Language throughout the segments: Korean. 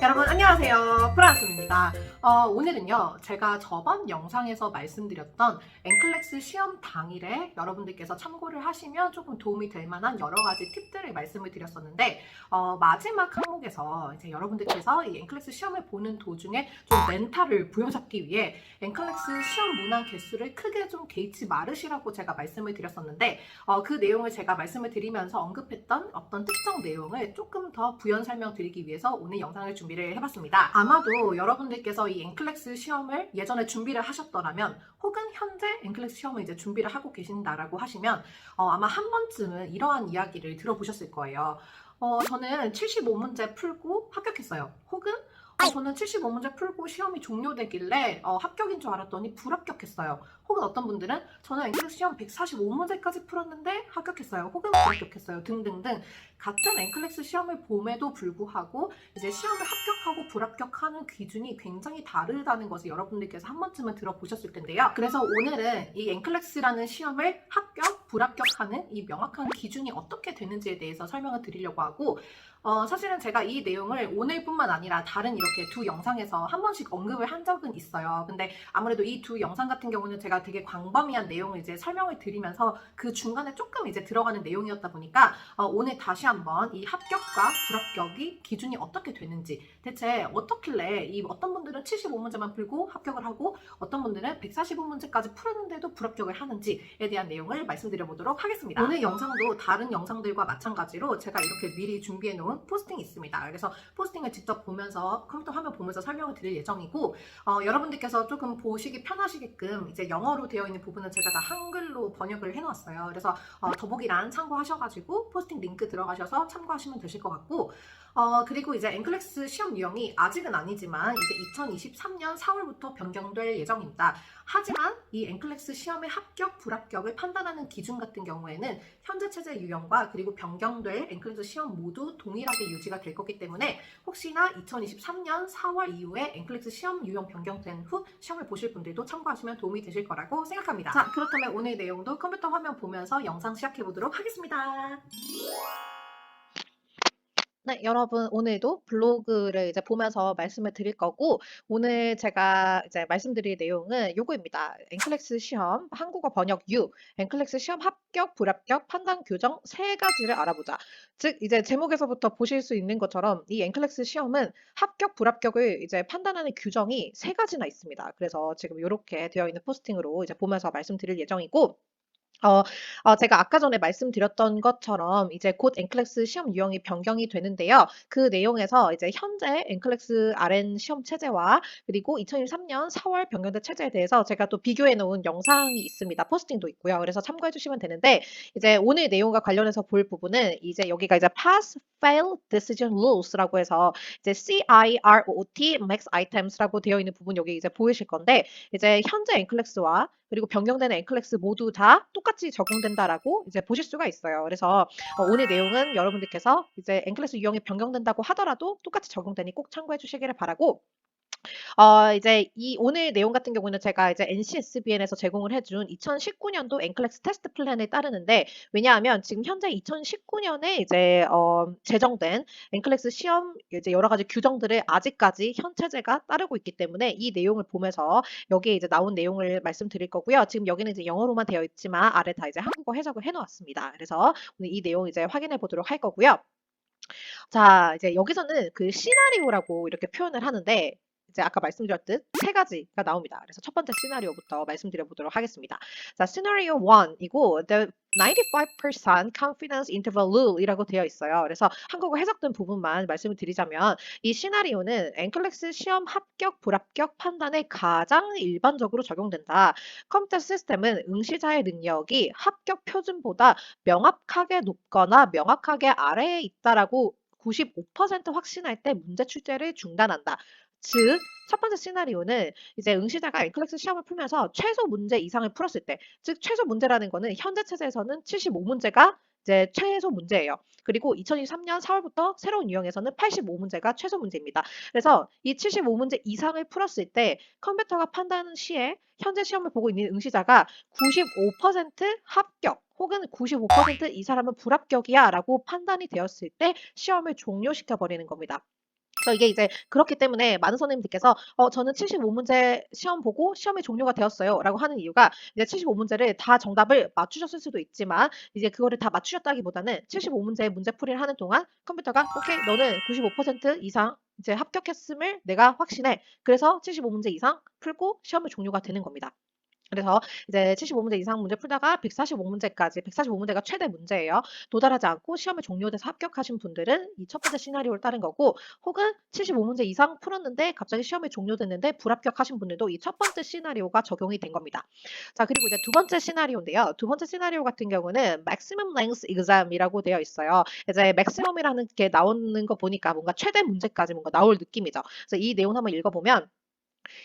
여러분 안녕하세요. 프란스입니다. 오늘은요 제가 저번 영상에서 말씀드렸던 엔클렉스 시험 당일에 여러분들께서 참고를 하시면 조금 도움이 될 만한 여러 가지 팁들을 말씀을 드렸었는데 마지막 항목에서 이제 여러분들께서 이 엔클렉스 시험을 보는 도중에 좀 멘탈을 부여잡기 위해 엔클렉스 시험 문항 개수를 크게 좀 개의치 말으시라고 제가 말씀을 드렸었는데 그 내용을 제가 말씀을 드리면서 언급했던 어떤 특정 내용을 조금 더 부연 설명드리기 위해서 오늘 영상을 준비를 해봤습니다. 아마도 여러분들께서 이 엔클렉스 시험을 예전에 준비를 하셨더라면 혹은 현재 엔클렉스 시험을 이제 준비를 하고 계신다라고 하시면 아마 한 번쯤은 이러한 이야기를 들어보셨을 거예요. 저는 75문제 풀고 합격했어요. 혹은 저는 75문제 풀고 시험이 종료되길래 합격인 줄 알았더니 불합격했어요. 혹은 어떤 분들은 저는 엔클렉스 시험 145문제까지 풀었는데 합격했어요. 혹은 불합격했어요. 등등등 같은 엔클렉스 시험을 봄에도 불구하고 이제 시험을 합격하고 불합격하는 기준이 굉장히 다르다는 것을 여러분들께서 한 번쯤은 들어보셨을 텐데요. 그래서 오늘은 이 엔클렉스라는 시험을 합격, 불합격하는 이 명확한 기준이 어떻게 되는지에 대해서 설명을 드리려고 하고 사실은 제가 이 내용을 오늘뿐만 아니라 다른 이렇게 두 영상에서 한 번씩 언급을 한 적은 있어요. 근데 아무래도 이 두 영상 같은 경우는 제가 되게 광범위한 내용을 이제 설명을 드리면서 그 중간에 조금 이제 들어가는 내용이었다 보니까 오늘 다시 한번 이 합격과 불합격이 기준이 어떻게 되는지 대체 어떻길래 이 어떤 분들은 75문제만 풀고 합격을 하고 어떤 분들은 145문제까지 풀었는데도 불합격을 하는지에 대한 내용을 말씀드려 보도록 하겠습니다. 오늘 영상도 다른 영상들과 마찬가지로 제가 이렇게 미리 준비해 놓은 포스팅이 있습니다. 그래서 포스팅을 직접 보면서 컴퓨터 화면 보면서 설명을 드릴 예정이고 여러분들께서 조금 보시기 편하시게끔 이제 영어로 되어 있는 부분은 제가 다 한글로 번역을 해놓았어요. 그래서 더보기란 참고하셔가지고 포스팅 링크 들어가셔서 참고하시면 되실 것 같고 그리고 이제 엔클렉스 시험 유형이 아직은 아니지만 이제 2023년 4월부터 변경될 예정입니다. 하지만 이 엔클렉스 시험의 합격, 불합격을 판단하는 기준 같은 경우에는 현재 체제 유형과 그리고 변경될 엔클렉스 시험 모두 동일하게 유지가 될 거기 때문에 혹시나 2023년 4월 이후에 엔클렉스 시험 유형 변경된 후 시험을 보실 분들도 참고하시면 도움이 되실 거라고 생각합니다. 자, 그렇다면 오늘 내용도 컴퓨터 화면 보면서 영상 시작해 보도록 하겠습니다. 네, 여러분 오늘도 블로그를 이제 보면서 말씀을 드릴 거고 오늘 제가 이제 말씀드릴 내용은 요거입니다. 엔클렉스 시험 한국어 번역 U, 엔클렉스 시험 합격, 불합격, 판단 규정 세 가지를 알아보자. 즉 이제 제목에서부터 보실 수 있는 것처럼 이 엔클렉스 시험은 합격, 불합격을 이제 판단하는 규정이 세 가지나 있습니다. 그래서 지금 이렇게 되어 있는 포스팅으로 이제 보면서 말씀드릴 예정이고 제가 아까 전에 말씀드렸던 것처럼 이제 곧 엔클렉스 시험 유형이 변경이 되는데요. 그 내용에서 이제 현재 엔클렉스 RN 시험 체제와 그리고 2023년 4월 변경된 체제에 대해서 제가 또 비교해 놓은 영상이 있습니다. 포스팅도 있고요. 그래서 참고해 주시면 되는데 이제 오늘 내용과 관련해서 볼 부분은 이제 여기가 이제 Pass, Fail, Decision Rules라고 해서 이제 CIROT, Max Items라고 되어 있는 부분 여기 이제 보이실 건데 이제 현재 엔클렉스와 그리고 변경되는 엔클렉스 모두 다 똑같이 적용된다라고 이제 보실 수가 있어요. 그래서 오늘 내용은 여러분들께서 이제 엔클렉스 유형이 변경된다고 하더라도 똑같이 적용되니 꼭 참고해 주시기를 바라고 이제 이 오늘 내용 같은 경우는 제가 이제 NCSBN에서 제공을 해준 2019년도 엔클렉스 테스트 플랜에 따르는데 왜냐하면 지금 현재 2019년에 이제 제정된 엔클렉스 시험 이제 여러 가지 규정들을 아직까지 현 체제가 따르고 있기 때문에 이 내용을 보면서 여기에 이제 나온 내용을 말씀드릴 거고요. 지금 여기는 이제 영어로만 되어 있지만 아래 다 이제 한국어 해석을 해놓았습니다. 그래서 오늘 이 내용 이제 확인해 보도록 할 거고요. 자, 이제 여기서는 그 시나리오라고 이렇게 표현을 하는데 이제 아까 말씀드렸듯 세 가지가 나옵니다. 그래서 첫 번째 시나리오부터 말씀드려 보도록 하겠습니다. 자, 시나리오 1이고 the 95% confidence interval rule이라고 되어 있어요. 그래서 한국어 해석된 부분만 말씀을 드리자면 이 시나리오는 엔클렉스 시험 합격, 불합격 판단에 가장 일반적으로 적용된다. 컴퓨터 시스템은 응시자의 능력이 합격 표준보다 명확하게 높거나 명확하게 아래에 있다라고 95% 확신할 때 문제 출제를 중단한다. 즉, 첫 번째 시나리오는 이제 응시자가 엔클렉스 시험을 풀면서 최소 문제 이상을 풀었을 때, 즉 최소 문제라는 거는 현재 체제에서는 75문제가 이제 최소 문제예요. 그리고 2023년 4월부터 새로운 유형에서는 85문제가 최소 문제입니다. 그래서 이 75문제 이상을 풀었을 때 컴퓨터가 판단 시에 현재 시험을 보고 있는 응시자가 95% 합격 혹은 95% 이 사람은 불합격이야 라고 판단이 되었을 때 시험을 종료시켜 버리는 겁니다. 그래서 이게 이제 그렇기 때문에 많은 선생님들께서 저는 75문제 시험 보고 시험이 종료가 되었어요.'라고 하는 이유가 이제 75문제를 다 정답을 맞추셨을 수도 있지만 이제 그거를 다 맞추셨다기보다는 75문제의 문제풀이를 하는 동안 컴퓨터가 '오케이. 너는 95% 이상 이제 합격했음을 내가 확신해.' 그래서 75문제 이상 풀고 시험이 종료가 되는 겁니다. 그래서 이제 75문제 이상 문제 풀다가 145문제까지 145문제가 최대 문제예요. 도달하지 않고 시험이 종료돼서 합격하신 분들은 이 첫 번째 시나리오를 따른 거고 혹은 75문제 이상 풀었는데 갑자기 시험이 종료됐는데 불합격하신 분들도 이 첫 번째 시나리오가 적용이 된 겁니다. 자, 그리고 이제 두 번째 시나리오인데요. 두 번째 시나리오 같은 경우는 maximum length exam이라고 되어 있어요. 이제 maximum이라는 게 나오는 거 보니까 뭔가 최대 문제까지 뭔가 나올 느낌이죠. 그래서 이 내용 한번 읽어보면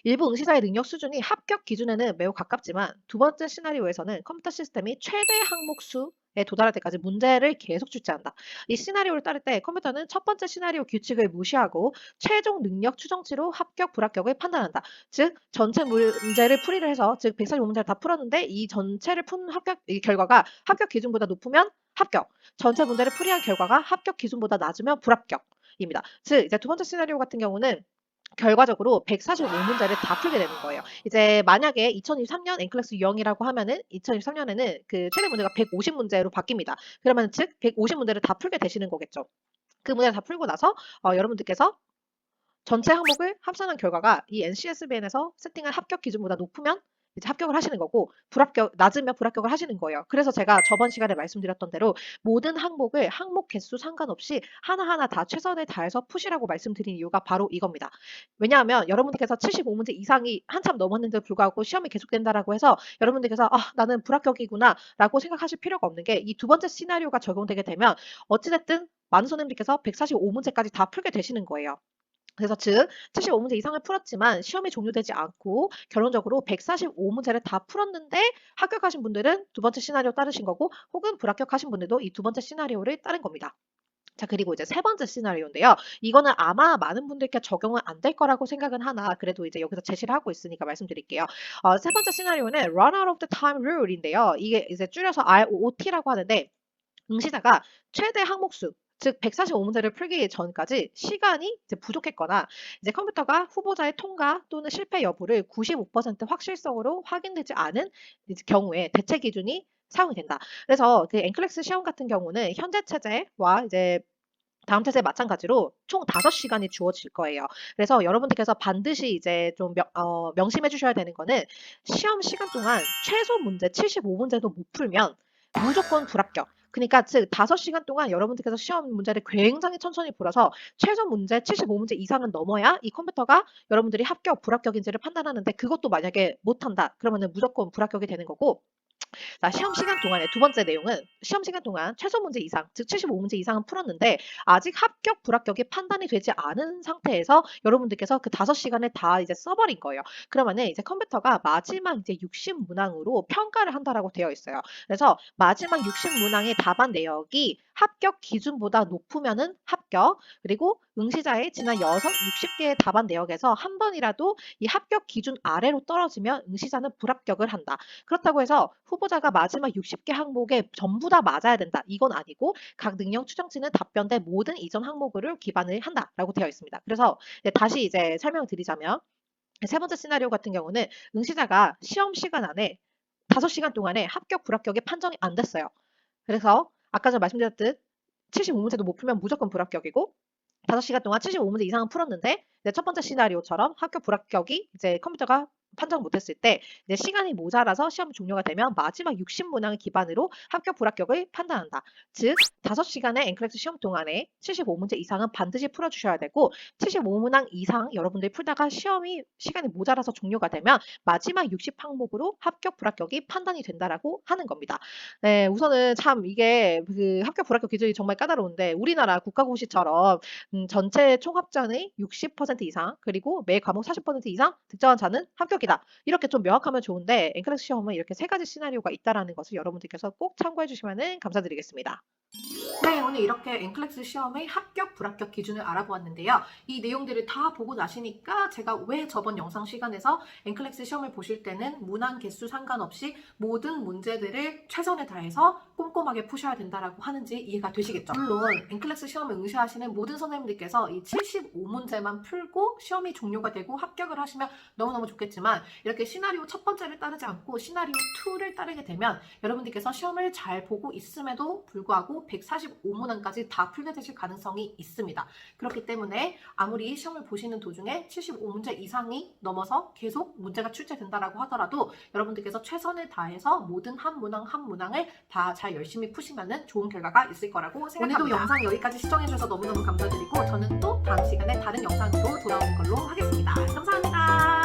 일부 응시자의 능력 수준이 합격 기준에는 매우 가깝지만 두 번째 시나리오에서는 컴퓨터 시스템이 최대 항목 수에 도달할 때까지 문제를 계속 출제한다. 이 시나리오를 따를 때 컴퓨터는 첫 번째 시나리오 규칙을 무시하고 최종 능력 추정치로 합격, 불합격을 판단한다. 즉 전체 문제를 풀이를 해서 즉 145문제를 다 풀었는데 이 전체를 푼 이 결과가 합격 기준보다 높으면 합격, 전체 문제를 풀이한 결과가 합격 기준보다 낮으면 불합격입니다. 즉 이제 두 번째 시나리오 같은 경우는 결과적으로 145문제를 다 풀게 되는 거예요. 이제 만약에 2023년 NCLEX 유형이라고 하면은 2023년에는 그 최대 문제가 150문제로 바뀝니다. 그러면 즉 150문제를 다 풀게 되시는 거겠죠. 그 문제를 다 풀고 나서 여러분들께서 전체 항목을 합산한 결과가 이 NCSBN에서 세팅한 합격 기준보다 높으면 이제 합격을 하시는 거고 낮으면 불합격을 하시는 거예요. 그래서 제가 저번 시간에 말씀드렸던 대로 모든 항목을 항목 개수 상관없이 하나하나 다 최선을 다해서 푸시라고 말씀드린 이유가 바로 이겁니다. 왜냐하면 여러분들께서 75문제 이상이 한참 넘었는데도 불구하고 시험이 계속된다라고 해서 여러분들께서 '아 나는 불합격이구나.'라고 생각하실 필요가 없는 게 이 두 번째 시나리오가 적용되게 되면 어찌 됐든 많은 선생님들께서 145문제까지 다 풀게 되시는 거예요. 그래서 즉 75문제 이상을 풀었지만 시험이 종료되지 않고 결론적으로 145문제를 다 풀었는데 합격하신 분들은 두 번째 시나리오 따르신 거고 혹은 불합격하신 분들도 이 두 번째 시나리오를 따른 겁니다. 자, 그리고 이제 세 번째 시나리오인데요. 이거는 아마 많은 분들께 적용은 안 될 거라고 생각은 하나 그래도 이제 여기서 제시를 하고 있으니까 말씀드릴게요. 세 번째 시나리오는 run out of the time rule인데요. 이게 이제 줄여서 ROOT라고 하는데 응시자가 최대 항목 수, 즉 145문제를 풀기 전까지 시간이 이제 부족했거나 이제 컴퓨터가 후보자의 통과 또는 실패 여부를 95% 확실성으로 확인되지 않은 이제 경우에 대체 기준이 사용이 된다. 그래서 그 NCLEX 시험 같은 경우는 현재 체제와 이제 다음 체제 마찬가지로 총 5시간이 주어질 거예요. 그래서 여러분들께서 반드시 이제 좀 명심해 주셔야 되는 거는 시험 시간 동안 최소 문제 75문제도 못 풀면 무조건 불합격. 그러니까 즉 5시간 동안 여러분들께서 시험 문제를 굉장히 천천히 풀어서 최소 문제 75문제 이상은 넘어야 이 컴퓨터가 여러분들이 합격, 불합격인지를 판단하는데 그것도 만약에 못한다. 그러면은 무조건 불합격이 되는 거고 자, 시험 시간 동안에 두 번째 내용은 시험 시간 동안 최소 문제 이상, 즉 75문제 이상은 풀었는데 아직 합격, 불합격이 판단이 되지 않은 상태에서 여러분들께서 그 5시간을 다 이제 써버린 거예요. 그러면은 이제 컴퓨터가 마지막 이제 60문항으로 평가를 한다라고 되어 있어요. 그래서 마지막 60문항의 답안 내역이 합격 기준보다 높으면은 합격, 그리고 응시자의 지난 60개의 답안 내역에서 한 번이라도 이 합격 기준 아래로 떨어지면 응시자는 불합격을 한다. 그렇다고 해서 후보자가 마지막 60개 항목에 전부 다 맞아야 된다. 이건 아니고 각 능력 추정치는 답변대 모든 이전 항목을 기반을 한다라고 되어 있습니다. 그래서 다시 이제 설명을 드리자면 세 번째 시나리오 같은 경우는 응시자가 시험 시간 안에 5시간 동안에 합격, 불합격이 판정이 안 됐어요. 그래서 아까 전에 말씀드렸듯 75문제도 못 풀면 무조건 불합격이고 5시간 동안 75문제 이상은 풀었는데 이제 첫 번째 시나리오처럼 합격, 불합격이 이제 컴퓨터가 판정 못했을 때 이제 시간이 모자라서 시험 종료가 되면 마지막 60문항을 기반으로 합격, 불합격을 판단한다. 즉 5시간의 NCLEX 시험 동안에 75문제 이상은 반드시 풀어주셔야 되고 75문항 이상 여러분들이 풀다가 시간이 모자라서 종료가 되면 마지막 60항목으로 합격, 불합격이 판단이 된다라고 하는 겁니다. 네, 우선은 참 이게 그 합격, 불합격 기준이 정말 까다로운데 우리나라 국가고시처럼 전체 총합전의 60% 이상 그리고 매 과목 40% 이상 득점한 자는 합격 합격이다. 이렇게 좀 명확하면 좋은데 NCLEX 시험은 이렇게 세 가지 시나리오가 있다라는 것을 여러분들께서 꼭 참고해 주시면 감사드리겠습니다. 네, 오늘 이렇게 NCLEX 시험의 합격, 불합격 기준을 알아보았는데요. 이 내용들을 다 보고 나시니까 제가 왜 저번 영상 시간에서 NCLEX 시험을 보실 때는 문항 개수 상관없이 모든 문제들을 최선을 다해서 꼼꼼하게 푸셔야 된다라고 하는지 이해가 되시겠죠? 물론 NCLEX 시험을 응시하시는 모든 선생님들께서 이 75문제만 풀고 시험이 종료가 되고 합격을 하시면 너무너무 좋겠지만 이렇게 시나리오 첫 번째를 따르지 않고 시나리오 2를 따르게 되면 여러분들께서 시험을 잘 보고 있음에도 불구하고 145문항까지 다 풀게 되실 가능성이 있습니다. 그렇기 때문에 아무리 시험을 보시는 도중에 75문제 이상이 넘어서 계속 문제가 출제된다라고 하더라도 여러분들께서 최선을 다해서 모든 한 문항 한 문항을 다 잘 열심히 푸시면 좋은 결과가 있을 거라고 생각합니다. 오늘도 영상 여기까지 시청해주셔서 너무너무 감사드리고 저는 또 다음 시간에 다른 영상으로 돌아오는 걸로 하겠습니다. 감사합니다.